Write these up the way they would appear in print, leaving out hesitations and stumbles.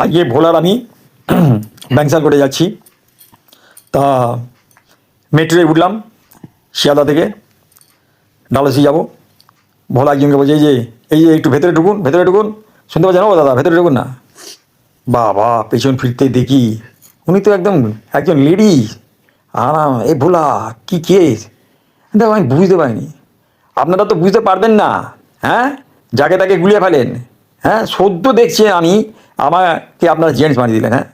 আজকে ভোলার আমি ব্যাংসাল করে যাচ্ছি। তা মেট্রোয় উঠলাম শিয়ালদা থেকে, ডালহৌসি যাব। ভোলা একজনকে বলছে এই যে একটু ভেতরে ঢুকুন, ভেতরে ঢুকুন। শুনতে পাচ্ছেন? ও দাদা ভেতরে ঢুকুন না। বাবা পেছন ফিরতে দেখি উনি তো একজন লেডি। আরাম এ ভোলা কী কেস, দেখো আমি বুঝতে পারিনি। আপনারা তো বুঝতে পারবেন না, হ্যাঁ, যাকে তাকে গুলিয়ে ফেলেন। হ্যাঁ, সদ্য দেখছি আমি, আমাকে আপনারা জেন্টস বানিয়ে দিলেন। হ্যাঁ,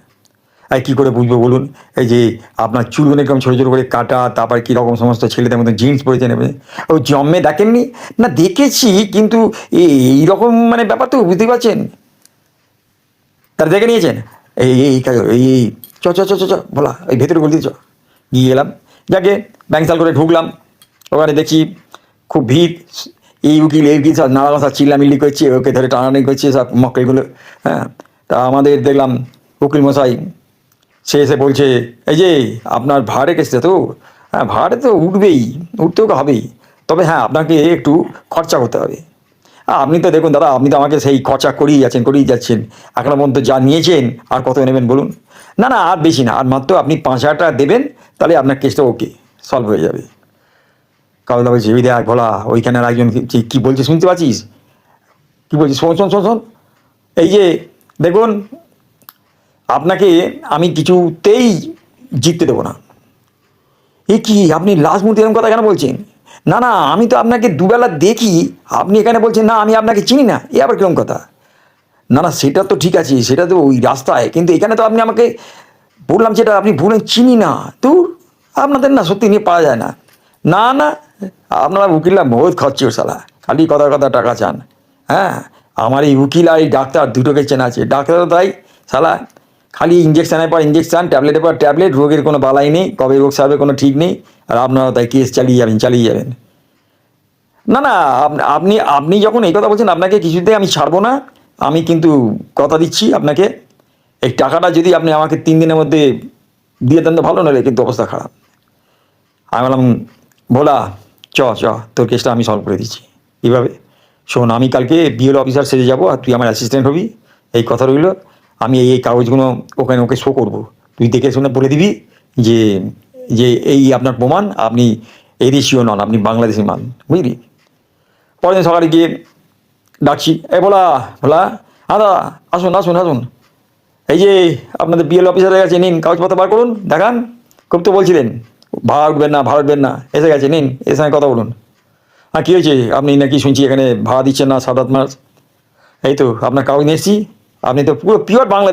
এই কী করে বুঝবো বলুন? এই যে আপনার চুলগুলো এরকম ছোটো ছোটো করে কাটা, তারপর কীরকম সমস্ত ছেলেদের মতো জিন্স পরেছে নেবে, ও জন্মে দেখেননি? না দেখেছি, কিন্তু এইরকম মানে ব্যাপার তো বুঝতে পারছেন। তারা দেখে নিয়েছেন? এই এই কাজ এই এই চ চ চ চ চ বলা এই ভেতরে বলতে চ। গিয়ে গেলাম, যাকে ব্যাংসাল করে ঢুকলাম। ওখানে দেখছি খুব ভিড়। এই উকিল সব নানা কথা চিল্লামিল্লি করছে, ওকে ধরে টানাটানি করছে সব মক্কেলগুলো। হ্যাঁ, তা আমাদের দেখলাম উকিল মশাই, সে এসে বলছে এই যে আপনার ভাড়ে কেসটা তো, হ্যাঁ ভাড়ে তো উঠবেই, উঠতেও হবেই, তবে হ্যাঁ আপনাকে একটু খরচা করতে হবে। আপনি তো দেখুন দাদা, আপনি তো আমাকে সেই খরচা করেই যাচ্ছেন। এখনো পর্যন্ত যা নিয়েছেন আর কত নেবেন বলুন? না না, আর বেশি না, আর মাত্র আপনি 5,000 টাকা দেবেন, তাহলে আপনার কেসটা ওকে সলভ হয়ে যাবে। কাউদা বলছে ওই দেখ ভোলা, ওইখানে আর একজন কী বলছে শুনতে পাচ্ছিস? কী বলছিস? শোন শোন শোন শোন, এই যে দেখুন, আপনাকে আমি কিছুতেই জিততে দেবো না। এ কি, আপনি লাস্ট মুহূর্তে এরকম কথা কেন বলছেন? না না, আমি তো আপনাকে দুবেলা দেখি, আপনি এখানে বলছেন না আমি আপনাকে চিনি না, এ আবার কিরকম কথা? না না, সেটা তো ঠিক আছে, সেটা তো ওই রাস্তায়, কিন্তু এখানে তো আপনি আমাকে বললাম যেটা আপনি বলেন চিনি না। তো আপনাদের না সত্যি নিয়ে পাওয়া যায় না। না না, আপনারা উকিলরা বহুত খরচে সালা, খালি কথা কথা টাকা চান। হ্যাঁ, আমার এই উকিল আর এই ডাক্তার দুটোকে চেনা আছে। ডাক্তারও তাই সালা, খালি ইঞ্জেকশনের পর ইঞ্জেকশন, ট্যাবলেটের পর ট্যাবলেট, রোগের কোনো বালাই নেই, কবে রোগ সারবে কোনো ঠিক নেই। আর আপনারাও তাই কেস চালিয়ে যাবেন। না না, আপনি আপনি যখন এই কথা বলছেন, আপনাকে কিছুতেই আমি ছাড়বো না। আমি কিন্তু কথা দিচ্ছি আপনাকে, এই টাকাটা যদি আপনি আমাকে 3 দিনের মধ্যে দিয়ে দেন তো ভালো, নয় কিন্তু অবস্থা খারাপ। আমি বললাম ভোলা চ চ, তোর কেসটা আমি সলভ করে দিচ্ছি। এইভাবে শোন, আমি কালকে বিএল অফিসার সেজে যাবো, আর তুই আমার অ্যাসিস্ট্যান্ট হবি। এই কথা রইল। আমি এই কাগজগুলো ওকে শো করবো। তুই দেখে শুনে বলে দিবি যে যে এই আপনার প্রমাণ, আপনি এদেশীয় নন, আপনি বাংলাদেশি মান, বুঝলি? পরের দিন সকালে গিয়ে ডাকছি, এ ভোলা ভোলা, দাদা আসুন আসুন আসুন, এই যে আপনাদের বিএল অফিসারের কাছে নিন, কাগজপত্র বার করুন, দেখান। খুব তো বলছিলেন ভাড়া উঠবেন না, এসে গেছে, নিন এর সঙ্গে কথা বলুন। হ্যাঁ, কী হয়েছে? আপনি নাকি শুনছি এখানে ভাড়া দিচ্ছেন না 7-8 মাস। এই তো আপনার কাগজ নিয়ে এসেছি, আপনি তো পুরো পিওর বাংলা